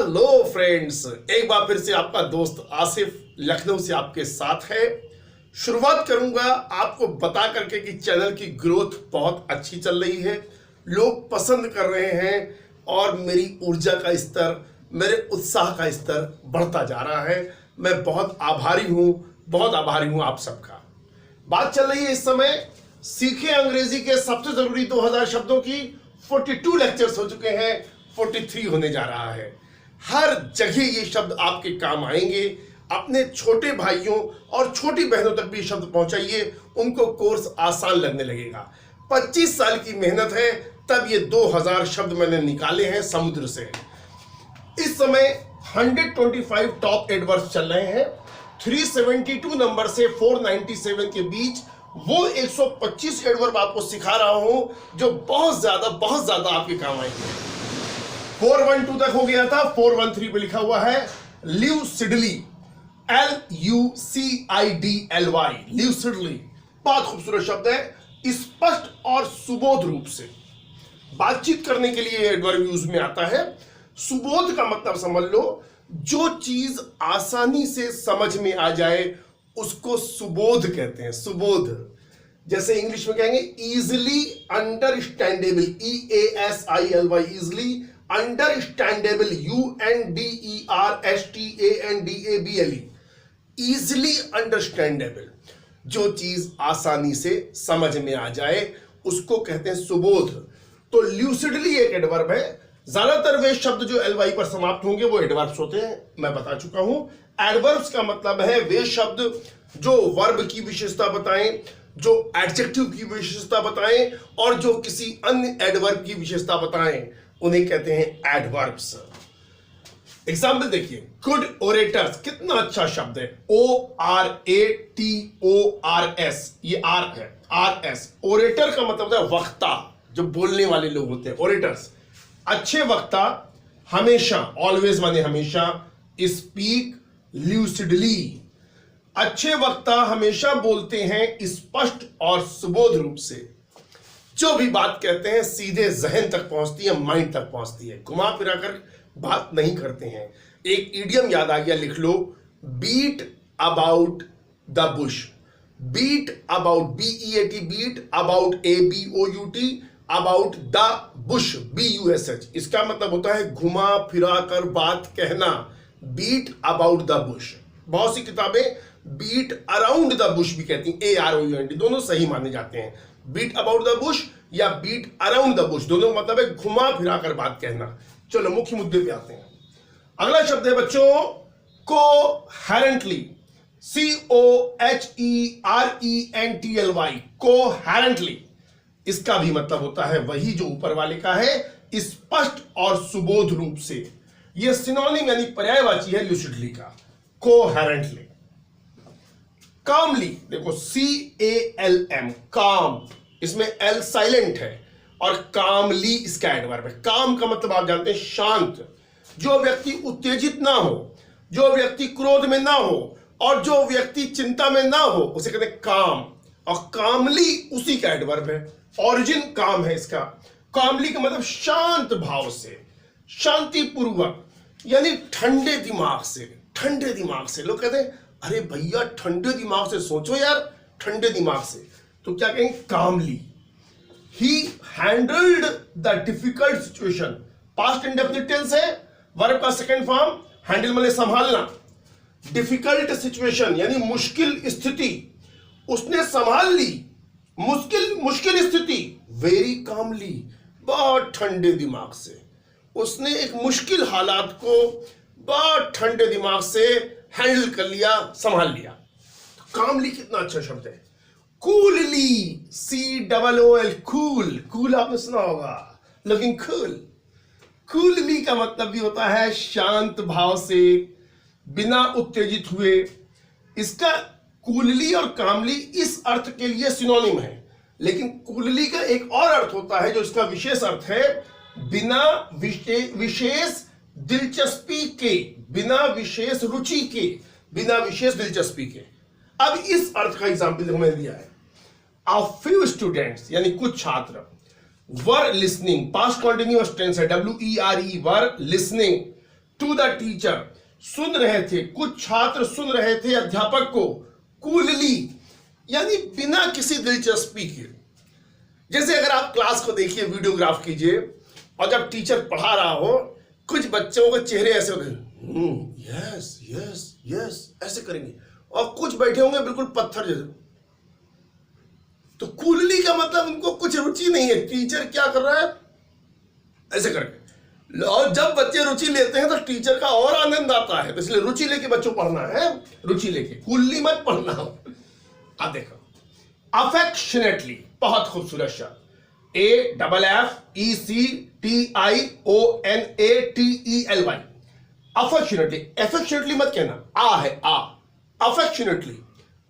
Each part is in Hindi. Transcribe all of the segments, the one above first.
हेलो फ्रेंड्स, एक बार फिर से आपका दोस्त आसिफ लखनऊ से आपके साथ है। शुरुआत करूंगा आपको बता करके कि चैनल की ग्रोथ बहुत अच्छी चल रही है, लोग पसंद कर रहे हैं और मेरी ऊर्जा का स्तर, मेरे उत्साह का स्तर बढ़ता जा रहा है। मैं बहुत आभारी हूं आप सबका। बात चल रही है इस समय सीखे अंग्रेजी के सबसे जरूरी 2000 शब्दों की। 42 लेक्चर्स हो चुके हैं, 43 होने जा रहा है। हर जगह ये शब्द आपके काम आएंगे। अपने छोटे भाइयों और छोटी बहनों तक भी शब्द पहुंचाइए, उनको कोर्स आसान लगने लगेगा। 25 साल की मेहनत है, तब ये 2000 शब्द मैंने निकाले हैं समुद्र से। इस समय 125 टॉप एडवर्ब्स चल रहे हैं। 372 नंबर से 497 के बीच वो 125 एडवर्ब आपको सिखा रहा हूं जो बहुत ज्यादा आपके काम आएंगे। 412 तक हो गया था, 413 पे लिखा हुआ है ल्यूसिडली, LUCIDLY, ल्यूसिडली। बहुत खूबसूरत शब्द है। स्पष्ट और सुबोध रूप से बातचीत करने के लिए एडवर्ब यूज में आता है। सुबोध का मतलब समझ लो, जो चीज आसानी से समझ में आ जाए उसको सुबोध कहते हैं। सुबोध, जैसे इंग्लिश में कहेंगे easily understandable, EASILY, easily understandable, UNDERSTANDABLE, easily understandable. जो चीज आसानी से समझ में आ जाए उसको कहते हैं सुबोध। तो ल्यूसिडली एक एडवर्ब है। ज्यादातर वे शब्द जो LY पर समाप्त होंगे वो एडवर्ब्स होते हैं, मैं बता चुका हूं। एडवर्ब्स का मतलब है वे शब्द जो वर्ब की विशेषता बताएं, जो एडजेक्टिव की विशेषता बताएं और जो किसी अन्य एडवर्ब की विशेषता बताएं, उन्हें कहते हैं एडवर्ब्स। एग्जाम्पल देखिए, गुड ओरेटर्स, कितना अच्छा शब्द है। ORATORS, ये R है, RS। ओरेटर का मतलब है वक्ता, जो बोलने वाले लोग होते हैं, ओरेटर्स। अच्छे वक्ता हमेशा, ऑलवेज माने हमेशा, स्पीक ल्यूसिडली। अच्छे वक्ता हमेशा बोलते हैं स्पष्ट और सुबोध रूप से। जो भी बात कहते हैं सीधे जहन तक पहुंचती है, माइंड तक पहुंचती है, घुमा फिरा कर बात नहीं करते हैं। एक इडियम याद आ गया, लिख लो, beat about the bush. Beat about, BEAT, beat about, ABOUT, about the bush, BUSH। इसका मतलब होता है घुमा फिरा कर बात कहना। Beat about the bush. बहुत सी किताबें बीट अराउंड द बुश भी कहती हैं, AROUND, दोनों सही माने जाते हैं। बीट अबाउट द बुश या बीट अराउंड द बुश, दोनों का मतलब है घुमा फिरा कर बात कहना। चलो मुख्य मुद्दे पे आते हैं। अगला शब्द है बच्चों कोहेरेंटली, COHERENTLY, कोहेरेंटली। इसका भी मतलब होता है वही जो ऊपर वाले का है, स्पष्ट और सुबोध रूप से। यह सिनोनिम यानी पर्यायवाची है ल्यूसिडली का, कोहेरेंटली। कामली, देखो CALM, काम, इसमें L साइलेंट है और कामली इसका एडवर्ब है। काम का मतलब आप जानते हैं शांत। जो व्यक्ति उत्तेजित ना हो, जो व्यक्ति क्रोध में ना हो और जो व्यक्ति चिंता में ना हो, उसे कहते हैं काम। और कामली उसी का एडवर्ब है, ओरिजिन काम है इसका। कामली का मतलब शांत भाव से, शांतिपूर्वक, यानी ठंडे दिमाग से। ठंडे दिमाग से लोग कहते हैं अरे भैया ठंडे दिमाग से सोचो यार, ठंडे दिमाग से, तो क्या कहेंगे, calmly. He handled the difficult situation, past indefinite tense है, वर्ब का सेकंड फॉर्म, हैंडल माने संभालना। डिफिकल्ट सिचुएशन यानी मुश्किल स्थिति, उसने संभाल ली। मुश्किल स्थिति, वेरी कामली, बहुत ठंडे दिमाग से। उसने एक मुश्किल हालात को बहुत ठंडे दिमाग से हैंडल कर लिया, संभाल लिया। तो कामली कितना अच्छा शब्द है। कूलली, COOL, कूल, कूल आपने सुना होगा, लुकिंग कूल। कूलली का मतलब भी होता है शांत भाव से, बिना उत्तेजित हुए। इसका कूलली और कामली इस अर्थ के लिए सिनोनिम है, लेकिन कूलली का एक और अर्थ होता है जो इसका विशेष अर्थ है, बिना विशेष दिलचस्पी के, बिना विशेष रुचि के, बिना विशेष दिलचस्पी के। अब इस अर्थ का एग्जाम्पल मैंने दिया है। A few students यानी कुछ छात्र, were listening, past continuous tense है, WERE, were listening to the teacher, सुन रहे थे, कुछ छात्र सुन रहे थे अध्यापक को, कूलली यानी बिना किसी दिलचस्पी के। जैसे अगर आप क्लास को देखिए, वीडियोग्राफ कीजिए, और जब टीचर पढ़ा रहा हो, कुछ बच्चों के चेहरे ऐसे होते हैं, यस यस यस ऐसे करेंगे, और कुछ बैठे होंगे बिल्कुल पत्थर जैसे। तो कूलली का मतलब उनको कुछ रुचि नहीं है, टीचर क्या कर रहा है ऐसे करके। और जब बच्चे रुचि लेते हैं तो टीचर का और आनंद आता है, तो इसलिए रुचि लेके बच्चों पढ़ना है, रुचि लेके, कूलली मत पढ़ना हो। अब देखो, अफेक्शनेटली, बहुत खूबसूरत शब्द, AFFECTIONATELY, अफेक्शनेटली। अफेक्शनेटली मत कहना, आ है आ, अफेक्शनेटली।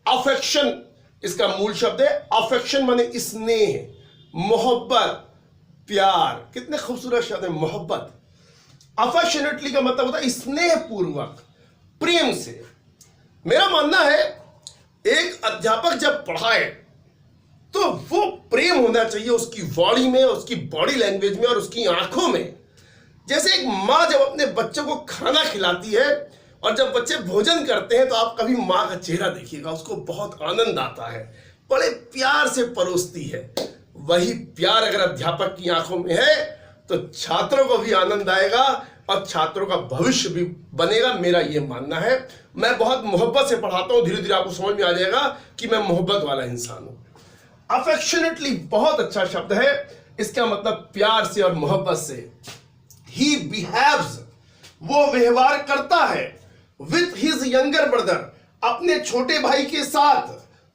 अफेक्शन इसका मूल शब्द है, अफेक्शन माने स्नेह, मोहब्बत, प्यार। कितने खूबसूरत शब्द है, मोहब्बत। अफेक्शनेटली का मतलब होता है स्नेह पूर्वक, प्रेम से। मेरा मानना है एक अध्यापक जब पढ़ाए तो वो प्रेम होना चाहिए उसकी बॉडी में, उसकी बॉडी लैंग्वेज में और उसकी आंखों में। जैसे एक माँ जब अपने बच्चों को खाना खिलाती है और जब बच्चे भोजन करते हैं तो आप कभी माँ का चेहरा देखिएगा, उसको बहुत आनंद आता है, बड़े प्यार से परोसती है। वही प्यार अगर अध्यापक की आंखों में है तो छात्रों को भी आनंद आएगा और छात्रों का भविष्य भी बनेगा, मेरा यह मानना है। मैं बहुत मोहब्बत से पढ़ाता हूं, धीरे धीरे आपको समझ में आ जाएगा कि मैं मोहब्बत वाला इंसान हूं। अफेक्शनेटली बहुत अच्छा शब्द है, इसका मतलब प्यार से और मोहब्बत से। ही बिहेव्स, वो व्यवहार करता है, विथ हिज यंगर ब्रदर, अपने छोटे भाई के साथ,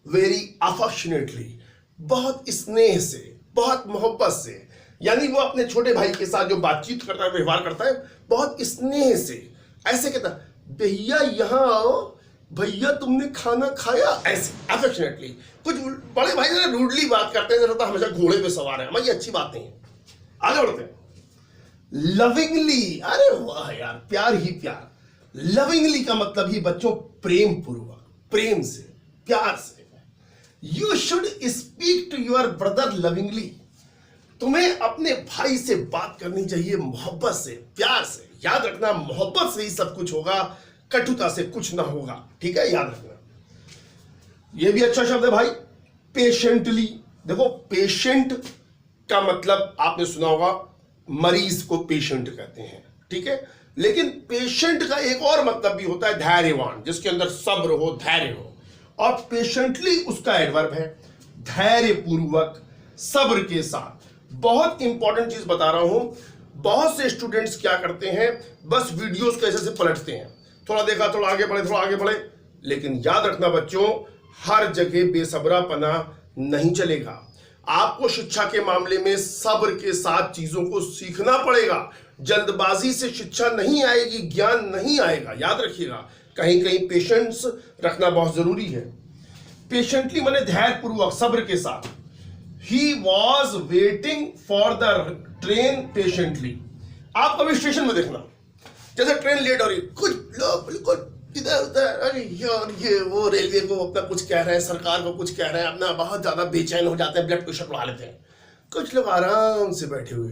वेरी अफेक्शनेटली, बहुत स्नेह से, बहुत मोहब्बत से। यानी वो अपने छोटे भाई के साथ जो बातचीत करता है, व्यवहार करता है, बहुत स्नेह से। ऐसे कहता, भैया यहां आओ, भैया तुमने खाना खाया, ऐसे अफेक्शनेटली। कुछ बड़े भाई जरा रूडली बात करते हैं, जरा हमेशा घोड़े पे सवार है, हमारी अच्छी बात नहीं है। आगे बढ़ते हैं। लविंगली, अरे वाह यार, प्यार ही प्यार। लविंगली का मतलब ही बच्चों प्रेम पूर्वक, प्रेम से, प्यार से। You should speak to your brother lovingly, तुम्हें अपने भाई से बात करनी चाहिए मोहब्बत से, प्यार से। याद रखना, मोहब्बत से ही सब कुछ होगा, कटुता से कुछ ना होगा, ठीक है, याद रखना। यह भी अच्छा शब्द है भाई, पेशेंटली। देखो, पेशेंट का मतलब आपने सुना होगा, मरीज को पेशेंट कहते हैं, ठीक है। लेकिन पेशेंट का एक और मतलब भी होता है, धैर्यवान, जिसके अंदर सब्र हो, धैर्य हो। और पेशेंटली उसका एडवर्ब है, धैर्य पूर्वक, सब्र के साथ। बहुत इंपॉर्टेंट चीज बता रहा हूं, बहुत से स्टूडेंट्स क्या करते हैं, बस वीडियोस को ऐसे पलटते हैं, थोड़ा देखा, थोड़ा आगे बढ़े, थोड़ा आगे बढ़े। लेकिन याद रखना बच्चों, हर जगह बेसब्रापना नहीं चलेगा। आपको शिक्षा के मामले में सब्र के साथ चीजों को सीखना पड़ेगा। जल्दबाजी से शिक्षा नहीं आएगी, ज्ञान नहीं आएगा, याद रखिएगा। कहीं कहीं पेशेंस रखना बहुत जरूरी है। पेशेंटली माने धैर्य पूर्वक, सब्र के साथ। He was waiting for the train patiently. आप कभी स्टेशन में देखना, जैसे ट्रेन लेट हो रही, कुछ लोग बिल्कुल इधर उधर, अरे यार ये वो रेलवे को अपना कुछ कह रहे हैं, सरकार को कुछ कह रहे हैं, अपना बहुत ज्यादा बेचैन हो जाते हैं, ब्लड प्रेशर बढ़ा लेते हैं। कुछ लोग आराम से बैठे हुए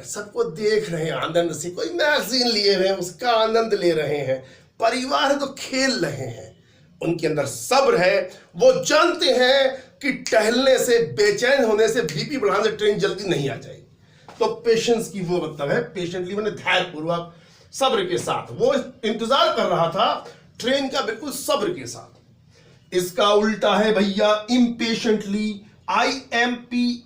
सबको देख रहे हैं आनंद से, कोई मैगजीन लिए हुए हैं, उसका आनंद ले रहे हैं, परिवार तो खेल रहे हैं। उनके अंदर सब्र है, वो जानते हैं कि टहलने से, बेचैन होने से, बीपी बढ़ाने से ट्रेन जल्दी नहीं आ जाएगी। तो पेशेंस की वो मतलब है, पेशेंटली मैंने धैर्य पूर्वक, सब्र के साथ। वो इंतजार कर रहा था ट्रेन का, बिल्कुल सब्र के साथ। इसका उल्टा है भैया, इम्पेशेंटली, IMPATIENTLY,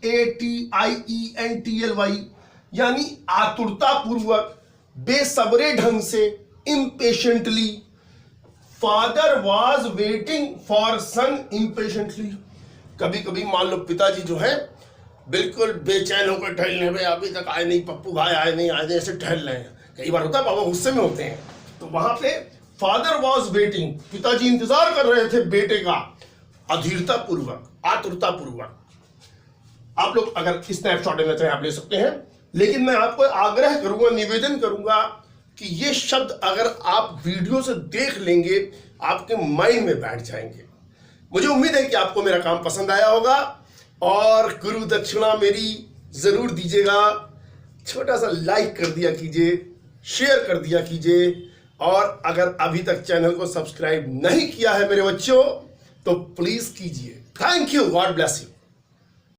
यानी आतुरता पूर्वक, बेसब्रे ढंग से, impatiently. Father was waiting for son impatiently. कभी कभी मान लो पिताजी जो है बिल्कुल बेचैन होकर टहल रहे हैं, अभी तक आए नहीं, पप्पू भाई आए नहीं, ऐसे टहल रहे हैं। कई बार होता है पापा गुस्से में होते हैं, तो वहां पे फादर वॉज वेटिंग, पिताजी इंतजार कर रहे थे बेटे का, अधीरता पूर्वक, आतुरता पूर्वक। आप लोग अगर स्नैपशॉट लेना चाहें आप ले सकते हैं, लेकिन मैं आपको आग्रह करूंगा, निवेदन करूंगा कि ये शब्द अगर आप वीडियो से देख लेंगे आपके माइंड में बैठ जाएंगे। मुझे उम्मीद है कि आपको मेरा काम पसंद आया होगा, और गुरु दक्षिणा मेरी जरूर दीजिएगा, छोटा सा लाइक कर दिया कीजिए, शेयर कर दिया कीजिए। और अगर अभी तक चैनल को सब्सक्राइब नहीं किया है मेरे बच्चों तो प्लीज कीजिए। Thank you, God bless you.